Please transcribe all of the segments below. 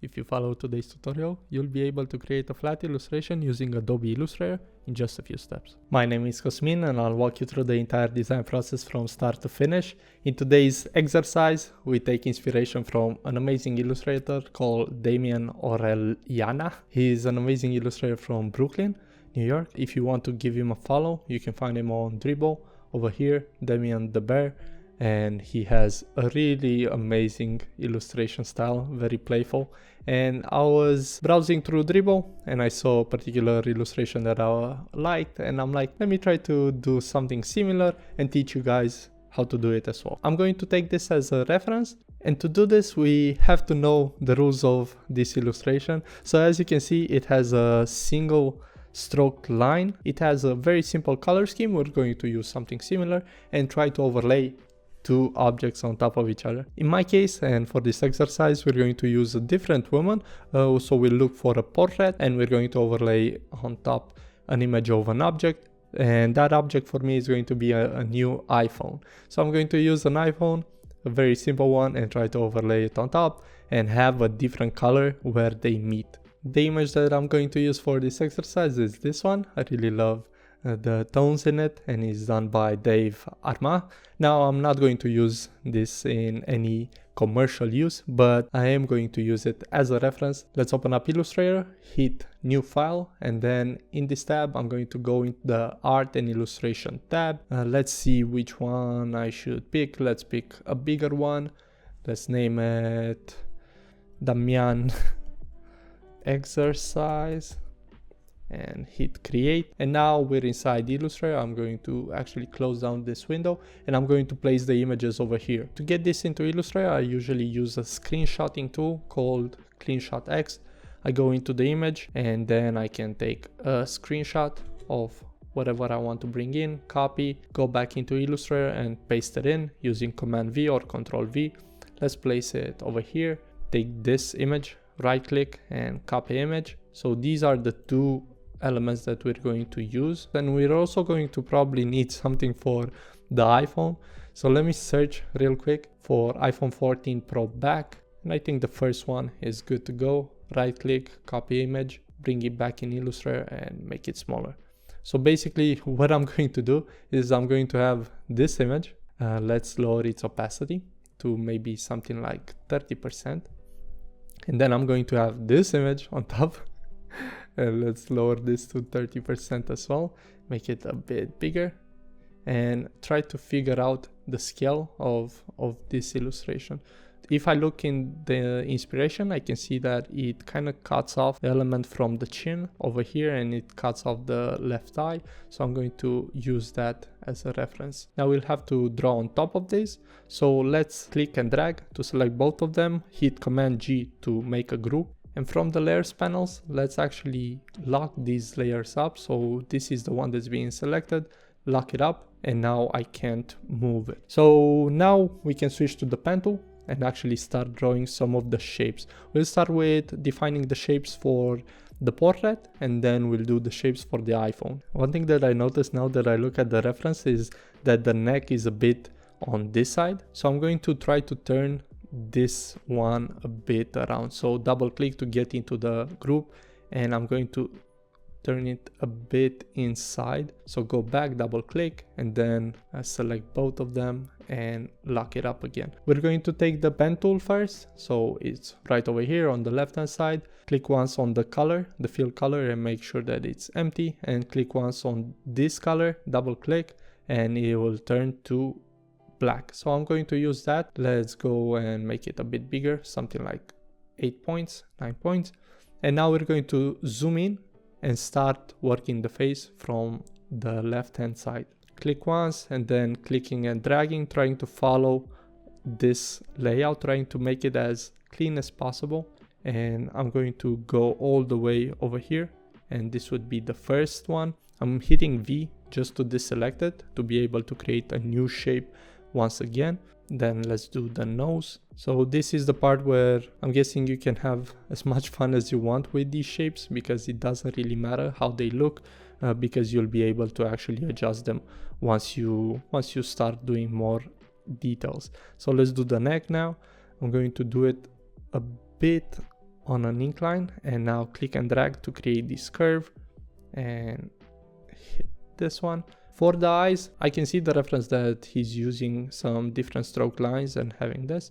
If you follow today's tutorial, you'll be able to create a flat illustration using Adobe Illustrator in just a few steps. My name is Cosmin and I'll walk you through the entire design process from start to finish. In today's exercise, we take inspiration from an amazing illustrator called Damien Orellana. He's an amazing illustrator from Brooklyn, New York. If you want to give him a follow, you can find him on Dribbble. Over here, Damien the Bear. And he has a really amazing illustration style, very playful. And I was browsing through Dribbble and I saw a particular illustration that I liked, and I'm like, let me try to do something similar and teach you guys how to do it as well. I'm going to take this as a reference, and to do this we have to know the rules of this illustration. So as you can see, it has a single stroke line. It has a very simple color scheme. We're going to use something similar and try to overlay two objects on top of each other. In my case, and for this exercise, we're going to use a different woman. So we'll look for a portrait and we're going to overlay on top an image of an object. And that object for me is going to be a new iPhone. So I'm going to use an iPhone, a very simple one, and try to overlay it on top and have a different color where they meet. The image that I'm going to use for this exercise is this one. I really love the tones in it, and it's done by Dave Arma. Now I'm not going to use this in any commercial use, but I am going to use it as a reference. Let's open up Illustrator, hit new file, and then in this tab I'm going to go into the art and illustration tab. Let's see which one I should pick. Let's pick a bigger one. Let's name it Damian exercise and hit create. And now we're inside Illustrator. I'm going to actually close down this window and I'm going to place the images over here. To get this into Illustrator, I usually use a screenshotting tool called CleanShot X. I go into the image and then I can take a screenshot of whatever I want to bring in, copy, go back into Illustrator and paste it in using Command V or Control V. Let's place it over here. Take this image, right click and copy image. So these are the two elements that we're going to use, and we're also going to probably need something for the iPhone. So let me search real quick for iPhone 14 Pro back, and I think the first one is good to go. Right click, copy image, bring it back in Illustrator and make it smaller. So basically what I'm going to do is I'm going to have this image. Let's lower its opacity to maybe something like 30%, and then I'm going to have this image on top. And let's lower this to 30% as well, make it a bit bigger, and try to figure out the scale of this illustration. If I look in the inspiration, I can see that it kind of cuts off the element from the chin over here and it cuts off the left eye. So I'm going to use that as a reference. Now we'll have to draw on top of this. So let's click and drag to select both of them, hit Command G to make a group. And from the layers panels, let's actually lock these layers up. So this is the one that's being selected, lock it up, and now I can't move it. So now we can switch to the pen tool and actually start drawing some of the shapes. We'll start with defining the shapes for the portrait, and then we'll do the shapes for the iPhone. One thing that I noticed now that I look at the reference is that the neck is a bit on this side. So I'm going to try to turn this one a bit around. So double click to get into the group, and I'm going to turn it a bit inside. So go back, double click, and then select both of them and lock it up again. We're going to take the pen tool first. So it's right over here on the left hand side. Click once on the color, the fill color, and make sure that it's empty, and click once on this color, double click, and it will turn to black. So I'm going to use that. Let's go and make it a bit bigger, something like 8 points, 9 points. And now we're going to zoom in and start working the face from the left hand side. Click once and then clicking and dragging, trying to follow this layout, trying to make it as clean as possible. And I'm going to go all the way over here, and this would be the first one. I'm hitting V just to deselect it to be able to create a new shape once again. Then let's do the nose. So this is the part where I'm guessing you can have as much fun as you want with these shapes, because it doesn't really matter how they look, because you'll be able to actually adjust them once you start doing more details. So let's do the neck now. I'm going to do it a bit on an incline, and now click and drag to create this curve and hit this one. For the eyes, I can see the reference that he's using some different stroke lines and having this.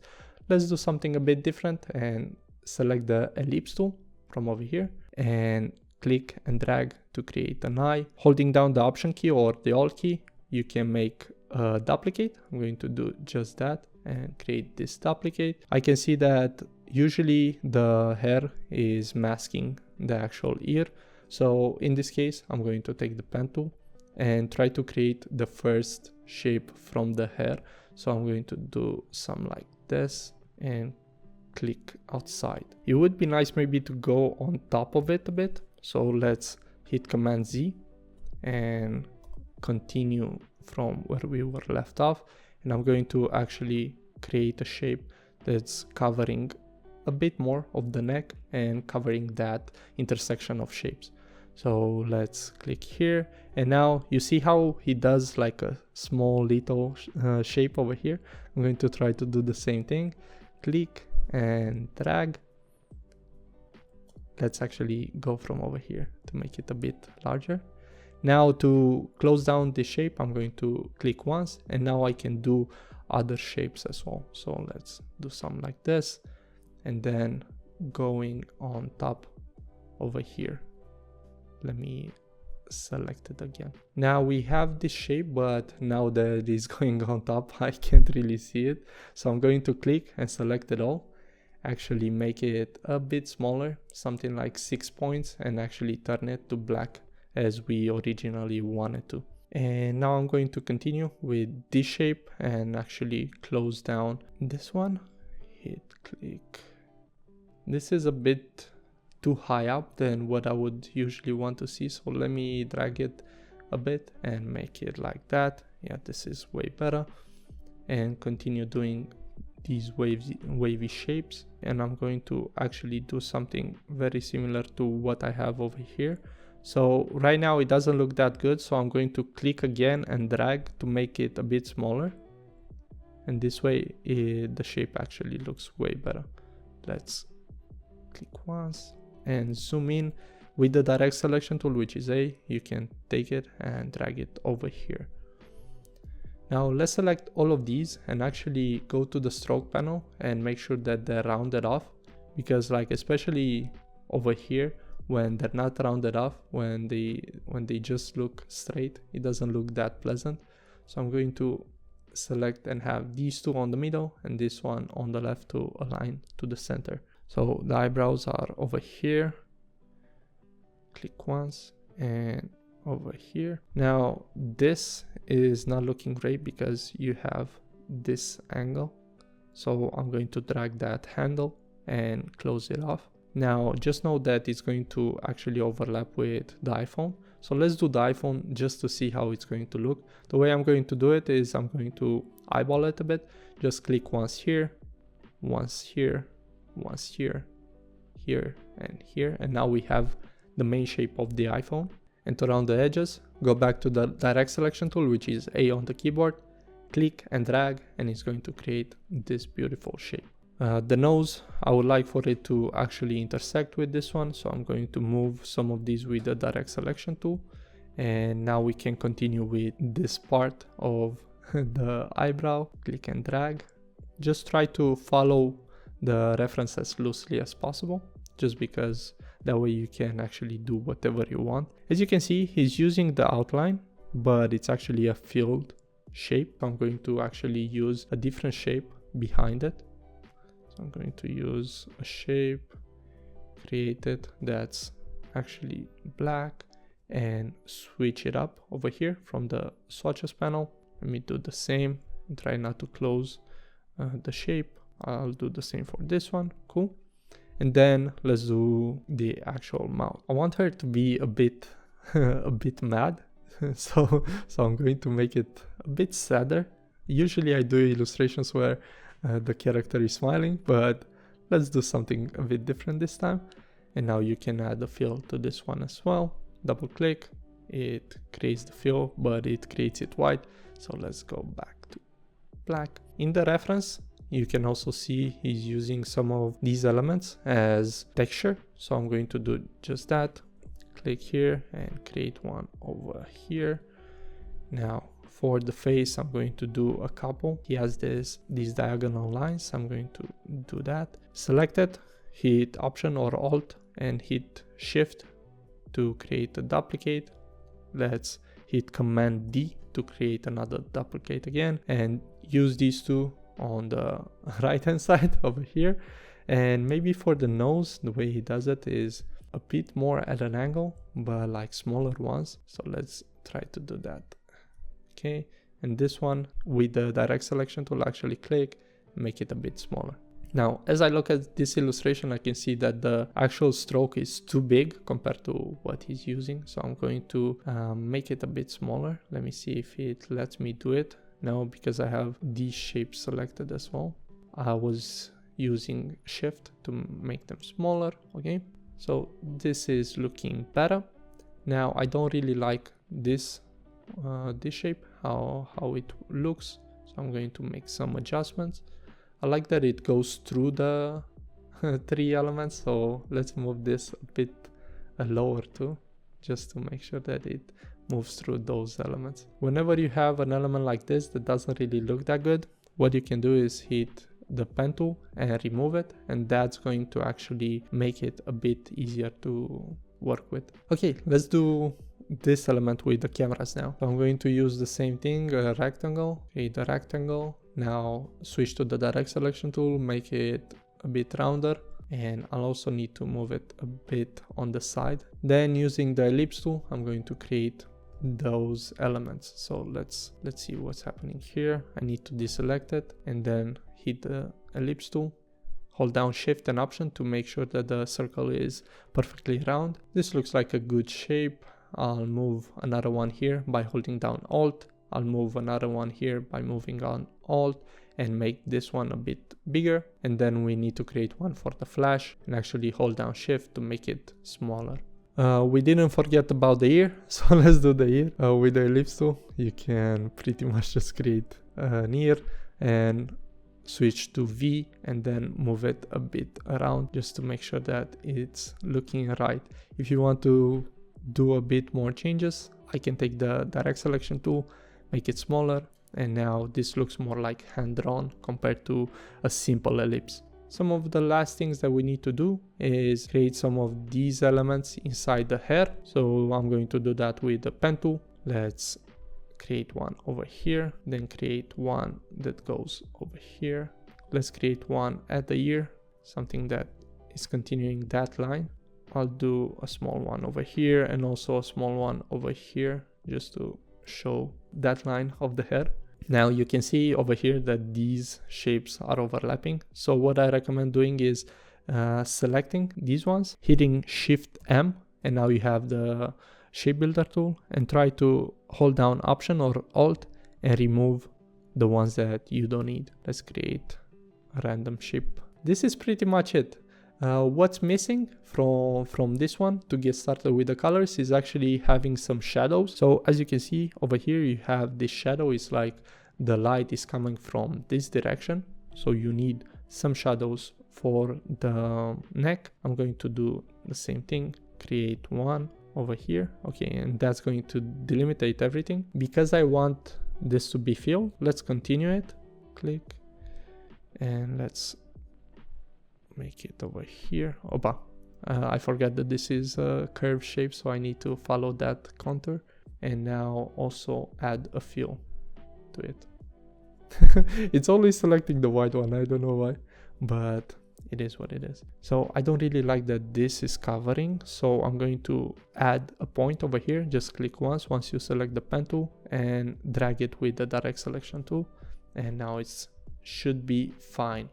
Let's do something a bit different and select the ellipse tool from over here and click and drag to create an eye. Holding down the Option key or the Alt key, you can make a duplicate. I'm going to do just that and create this duplicate. I can see that usually the hair is masking the actual ear. So in this case, I'm going to take the pen tool and try to create the first shape from the hair. So I'm going to do some like this and click outside. It would be nice maybe to go on top of it a bit. So let's hit Command Z and continue from where we were left off. And I'm going to actually create a shape that's covering a bit more of the neck and covering that intersection of shapes. So let's click here, and now you see how he does like a small little shape over here. I'm going to try to do the same thing. Click and drag. Let's actually go from over here to make it a bit larger. Now to close down this shape, I'm going to click once, and now I can do other shapes as well. So let's do some like this, and then going on top over here. Let me select it again. Now we have this shape, but now that it is going on top, I can't really see it. So I'm going to click and select it all. Actually make it a bit smaller, something like 6 points, and actually turn it to black as we originally wanted to. And now I'm going to continue with this shape and actually close down this one. Hit click. This is a bit too high up than what I would usually want to see, so let me drag it a bit and make it like that. Yeah, this is way better. And continue doing these wavy shapes, and I'm going to actually do something very similar to what I have over here. So right now it doesn't look that good, so I'm going to click again and drag to make it a bit smaller, and this way the shape actually looks way better. Let's click once and zoom in. With the direct selection tool, which is A, you can take it and drag it over here. Now let's select all of these and actually go to the stroke panel and make sure that they're rounded off, because like especially over here when they're not rounded off, when they just look straight, it doesn't look that pleasant. So I'm going to select and have these two on the middle and this one on the left to align to the center. So the eyebrows are over here. Click once and over here. Now this is not looking great because you have this angle. So I'm going to drag that handle and close it off. Now just know that it's going to actually overlap with the iPhone. So let's do the iPhone just to see how it's going to look. The way I'm going to do it is I'm going to eyeball it a bit. Just click once here, once here, once here, here, and here. And now we have the main shape of the iPhone. And to round the edges, go back to the direct selection tool, which is A on the keyboard, click and drag, and it's going to create this beautiful shape. The nose, I would like for it to actually intersect with this one, so I'm going to move some of these with the direct selection tool. And now we can continue with this part of the eyebrow. Click and drag. Just try to follow the reference as loosely as possible, just because that way you can actually do whatever you want. As you can see, he's using the outline, but it's actually a filled shape. I'm going to actually use a different shape behind it. So I'm going to use a shape created that's actually black and switch it up over here from the swatches panel. Let me do the same and try not to close the shape. I'll do the same for this one. Cool. And then let's do the actual mouth. I want her to be a bit mad. so I'm going to make it a bit sadder. Usually I do illustrations where the character is smiling, but let's do something a bit different this time. And now you can add a fill to this one as well. Double click, it creates the fill, but it creates it white. So let's go back to black. In the reference, you can also see he's using some of these elements as texture. So I'm going to do just that. Click here and create one over here. Now for the face, I'm going to do a couple. He has these diagonal lines. I'm going to do that. Select it, hit Option or Alt and hit Shift to create a duplicate. Let's hit Command D to create another duplicate again, and use these two on the right hand side over here. And maybe for the nose, the way he does it is a bit more at an angle, but like smaller ones. So let's try to do that. Okay, and this one with the direct selection tool, actually click, make it a bit smaller. Now, as I look at this illustration, I can see that the actual stroke is too big compared to what he's using. So I'm going to make it a bit smaller. Let me see if it lets me do it. No, because I have these shapes selected as well. I was using Shift to make them smaller. Okay, so this is looking better. Now, I don't really like this shape, how it looks. So I'm going to make some adjustments. I like that it goes through the 3 elements, so let's move this a bit lower too, just to make sure that it moves through those elements. Whenever you have an element like this that doesn't really look that good, what you can do is hit the pen tool and remove it, and that's going to actually make it a bit easier to work with. Okay, let's do this element with the cameras now. So I'm going to use the same thing, a rectangle, create a rectangle. Now switch to the direct selection tool, make it a bit rounder, and I'll also need to move it a bit on the side. Then using the ellipse tool, I'm going to create those elements. So let's see what's happening here. I need to deselect it and then hit the ellipse tool. Hold down Shift and Option to make sure that the circle is perfectly round. This looks like a good shape. I'll move another one here by holding down Alt. I'll move another one here by moving on Alt and make this one a bit bigger. And then we need to create one for the flash and actually hold down Shift to make it smaller. We didn't forget about the ear, so let's do the ear. With the ellipse tool, you can pretty much just create an ear and switch to V and then move it a bit around just to make sure that it's looking right. If you want to do a bit more changes, I can take the direct selection tool, make it smaller, and now this looks more like hand-drawn compared to a simple ellipse. Some of the last things that we need to do is create some of these elements inside the hair. So I'm going to do that with the pen tool. Let's create one over here, then create one that goes over here. Let's create one at the ear, something that is continuing that line. I'll do a small one over here and also a small one over here just to show that line of the hair. Now you can see over here that these shapes are overlapping. So what I recommend doing is selecting these ones, hitting Shift M, and now you have the shape builder tool, and try to hold down Option or Alt and remove the ones that you don't need. Let's create a random shape. This is pretty much it. What's missing from this one to get started with the colors is actually having some shadows. So as you can see over here, you have this shadow. It's like the light is coming from this direction. So you need some shadows for the neck. I'm going to do the same thing, create one over here. Okay, and that's going to delimitate everything. Because I want this to be filled, let's continue it. Click, and let's make it over here. Opa, I forgot that this is a curved shape, so I need to follow that contour, and now also add a fill to it. It's always selecting the white one, I don't know why, but it is what it is. So I don't really like that this is covering, so I'm going to add a point over here. Just click once you select the pen tool and drag it with the direct selection tool, and now it should be fine.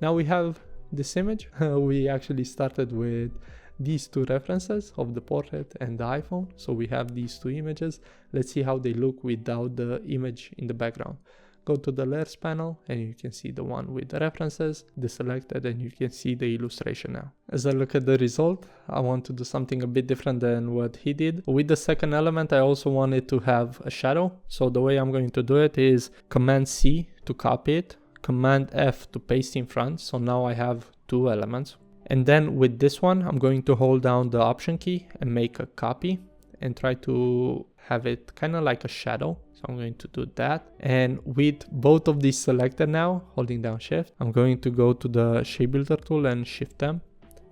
Now we have this image. We actually started with these two references of the portrait and the iPhone. So we have these two images. Let's see how they look without the image in the background. Go to the layers panel and you can see the one with the references, deselected, and you can see the illustration now. As I look at the result, I want to do something a bit different than what he did. With the second element, I also wanted to have a shadow. So the way I'm going to do it is Command C to copy it, Command F to paste in front. So now I have two elements. And then with this one, I'm going to hold down the Option key and make a copy and try to have it kind of like a shadow. So I'm going to do that. And with both of these selected now, holding down Shift, I'm going to go to the Shape Builder tool and Shift them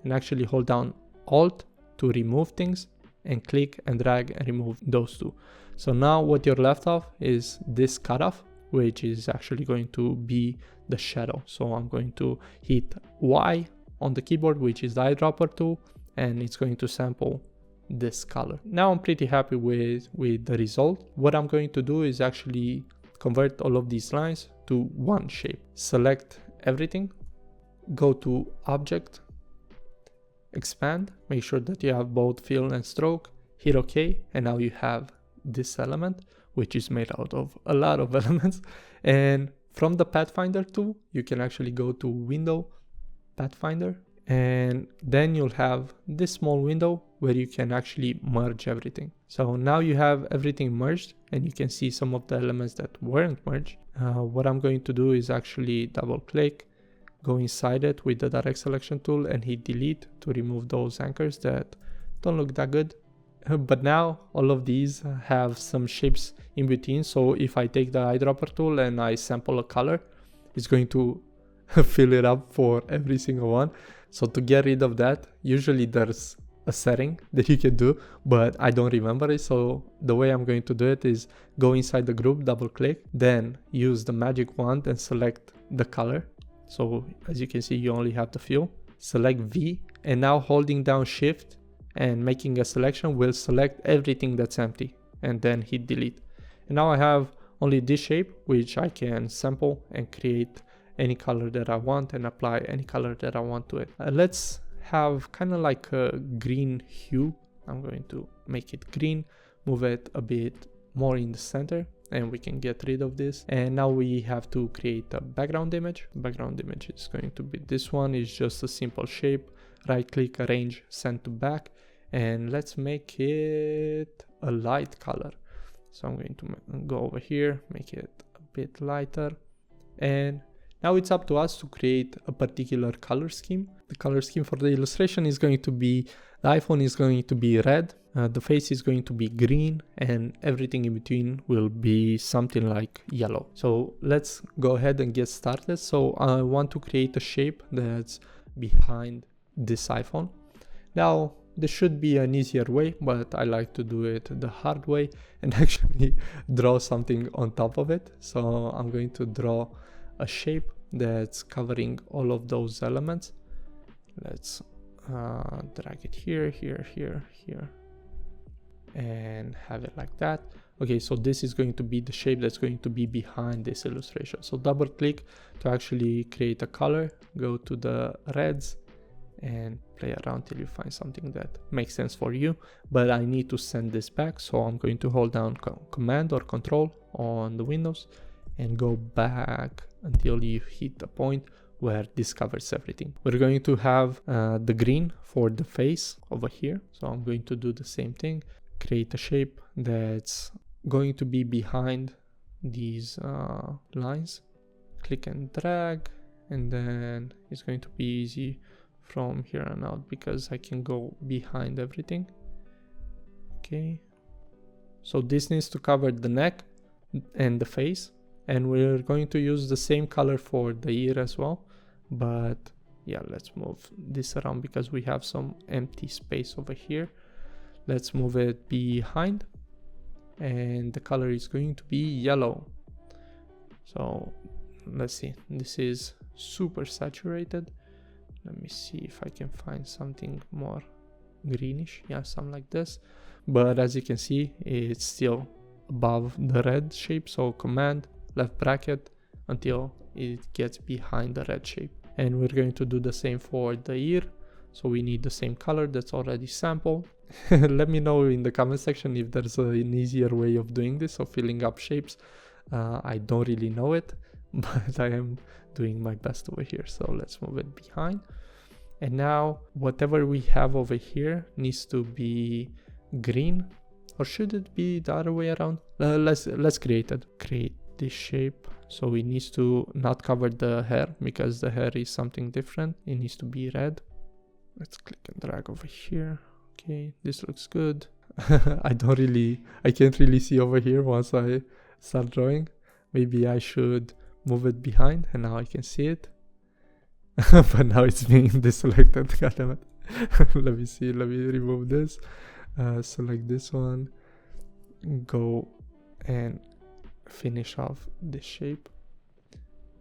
and actually hold down Alt to remove things and click and drag and remove those two. So now what you're left of is this cutoff, which is actually going to be the shadow. So I'm going to hit Y on the keyboard, which is the eyedropper tool, and it's going to sample this color. Now I'm pretty happy with the result. What I'm going to do is actually convert all of these lines to one shape. Select everything, go to Object, Expand, make sure that you have both fill and stroke, hit OK, and now you have this element, which is made out of a lot of elements. And from the Pathfinder tool, you can actually go to Window, Pathfinder, and then you'll have this small window where you can actually merge everything. So now you have everything merged and you can see some of the elements that weren't merged. What I'm going to do is actually double click, go inside it with the direct selection tool and hit delete to remove those anchors that don't look that good. But now all of these have some shapes in between. So if I take the eyedropper tool and I sample a color, it's going to fill it up for every single one. So to get rid of that, usually there's a setting that you can do, but I don't remember it. So the way I'm going to do it is go inside the group, double click, then use the magic wand and select the color. So as you can see, you only have the fill. Select V, and now holding down Shift and making a selection will select everything that's empty, and then hit delete. And now I have only this shape, which I can sample and create any color that I want and apply any color that I want to it. Let's have kind of like a green hue. I'm going to make it green, move it a bit more in the center, and we can get rid of this. And now we have to create a background image. Background image is going to be this one. It's just a simple shape. Right click, arrange, send to back, and let's make it a light color. So I'm going to go over here, make it a bit lighter, and now it's up to us to create a particular color scheme. The color scheme for the illustration is going to be, the iPhone is going to be red, the face is going to be green, and everything in between will be something like yellow. So let's go ahead and get started. So I want to create a shape that's behind this iPhone. Now there should be an easier way, but I like to do it the hard way and actually draw something on top of it. So I'm going to draw a shape that's covering all of those elements. Let's drag it here, here, here, here, and have it like that. Okay, so this is going to be the shape that's going to be behind this illustration. So double click to actually create a color, go to the reds and play around till you find something that makes sense for you. But I need to send this back, so I'm going to hold down Command or Control on the Windows and go back until you hit the point where this covers everything. We're going to have the green for the face over here. So I'm going to do the same thing, create a shape that's going to be behind these lines. Click and drag, and then it's going to be easy from here on out because I can go behind everything. Okay, so this needs to cover the neck and the face, and we're going to use the same color for the ear as well. But yeah, let's move this around because we have some empty space over here. Let's move it behind, and the color is going to be yellow. So let's see, this is super saturated. Let me see if I can find something more greenish. Yeah, something like this. But as you can see, it's still above the red shape. So Command left bracket until it gets behind the red shape. And we're going to do the same for the ear. So we need the same color that's already sampled. Let me know in the comment section if there's an easier way of doing this, of filling up shapes. I don't really know it, but I am doing my best over here. So let's move it behind. And now whatever we have over here needs to be green, or should it be the other way around? Let's create it. Create this shape. So it needs to not cover the hair because the hair is something different. It needs to be red. Let's click and drag over here. Okay, this looks good. I can't really see over here once I start drawing. Maybe I should move it behind and now I can see it. But now it's being deselected. God damn it. Let me see, let me remove this. Select this one. Go and finish off this shape.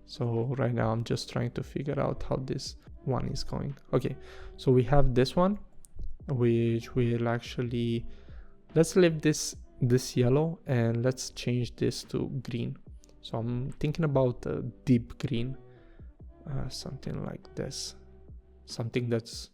So right now I'm just trying to figure out how this one is going. Okay, so we have this one, which will actually, let's leave this yellow and let's change this to green. So I'm thinking about a deep green, something like this, something that's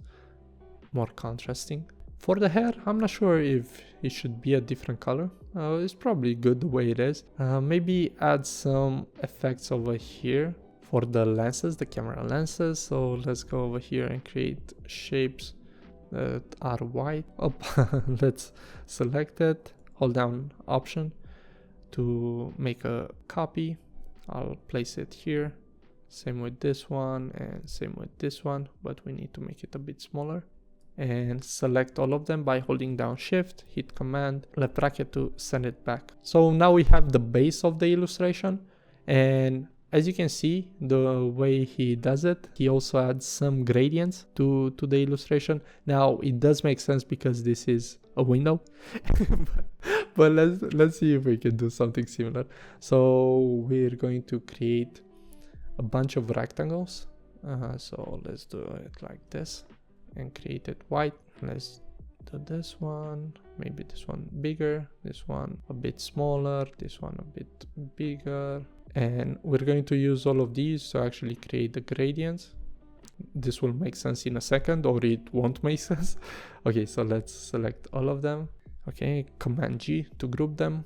more contrasting. For the hair, I'm not sure if it should be a different color. It's probably good the way it is. Maybe add some effects over here for the lenses, the camera lenses. So let's go over here and create shapes that are white. Oh, let's select it, hold down Option to make a copy. I'll place it here. Same with this one and same with this one, but we need to make it a bit smaller. And select all of them by holding down Shift, hit Command, left bracket to send it back. So now we have the base of the illustration, and as you can see, the way he does it, he also adds some gradients to the illustration. Now it does make sense because this is a window, but let's see if we can do something similar. So we're going to create a bunch of rectangles. So let's do it like this and create it white. Let's do this one, maybe this one bigger, this one a bit smaller, this one a bit bigger. And we're going to use all of these to actually create the gradients. This will make sense in a second, or it won't make sense. Okay, so let's select all of them. Okay, Command G to group them,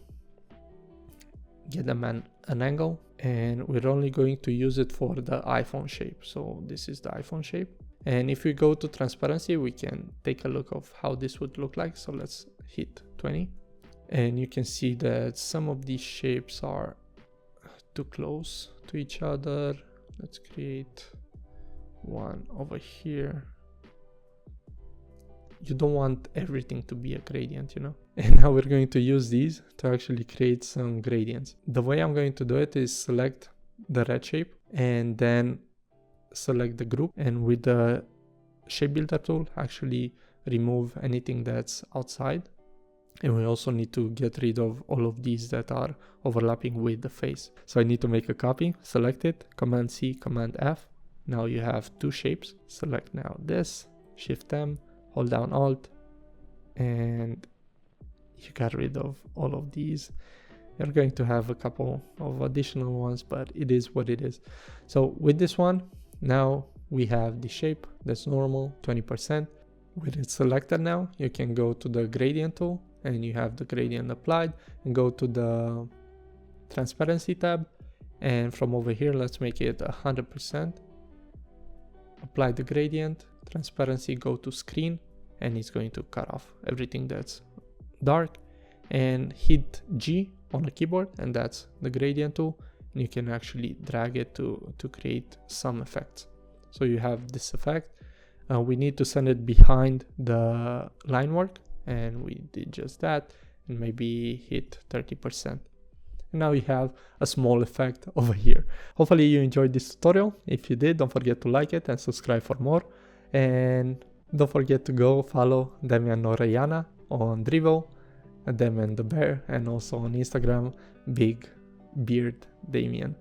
get them an angle, and we're only going to use it for the iPhone shape. So this is the iPhone shape. And if we go to transparency, we can take a look of how this would look like. So let's hit 20. And you can see that some of these shapes are too close to each other. Let's create one over here. You don't want everything to be a gradient, you know? And now we're going to use these to actually create some gradients. The way I'm going to do it is select the red shape and then select the group, and with the shape builder tool actually remove anything that's outside. And we also need to get rid of all of these that are overlapping with the face. So I need to make a copy, select it, Command C, Command F. Now you have two shapes. Select now this, Shift M, hold down Alt, and you got rid of all of these. You're going to have a couple of additional ones, but it is what it is. So with this one, now we have the shape that's normal, 20%. With it selected now, you can go to the gradient tool and you have the gradient applied, and go to the transparency tab. And from over here, let's make it 100%. Apply the gradient, transparency, go to screen, and it's going to cut off everything that's dark. And hit G on the keyboard, and that's the gradient tool. And you can actually drag it to create some effects. So you have this effect. We need to send it behind the line work, and we did just that, and maybe hit 30%. And now you have a small effect over here. Hopefully you enjoyed this tutorial. If you did, don't forget to like it and subscribe for more. And don't forget to go follow Damian Orellana on Dribbble, Damian the Bear, and also on Instagram, Big Beard Damian.